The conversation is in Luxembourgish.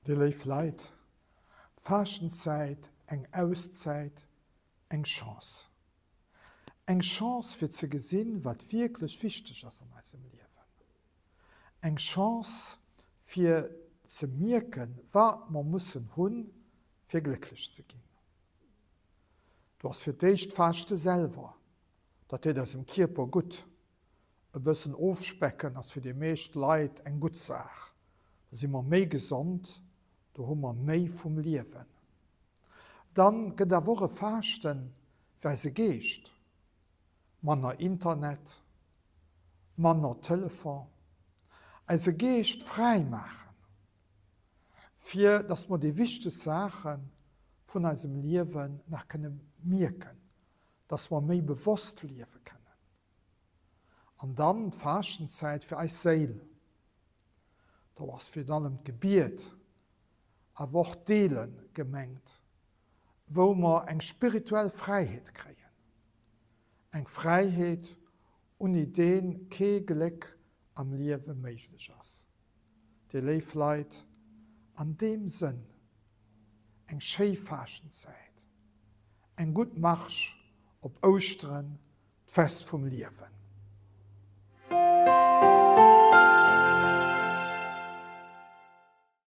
De leif Leiit, Fastenzeit, eng Auszeit, eng Chance. Eng Chance fir ze gesinn, wat wirklich wichtig ass an eisem Liewen. Eng Chance fir ze merken, wat man mussssen hunn fir glücklich ze ginn. Du hast fir d'éicht Fachte selber, dat dit ass im Kierper gut, e bëssen ofspecken ass fir de meescht Leiit eng gut Saach. Da si immer méi gesund, da hummer méi vum Liewen. Dann gët der woche Fachten wär se Geest, manner Internet, manner Telefon, also Geest frei machen, fir dats man die wichtigste Sachen vun eisem Liewen nach kënne merken, dats man méi bewusst liewe kënnen. An dann Fastenzeit fir eis Seel. Da was fir allem Gebiet a woch Deelen gemengt, wo man eng spirituell Freiheit kreien. Eng Freiheit un Ideen kee Geleck am Liewe méiglech ass. De leif Leiit an dem Sinn eng Schéifastenzeit, eng gut Marsch op Ostern, d'Fest vum Liewen.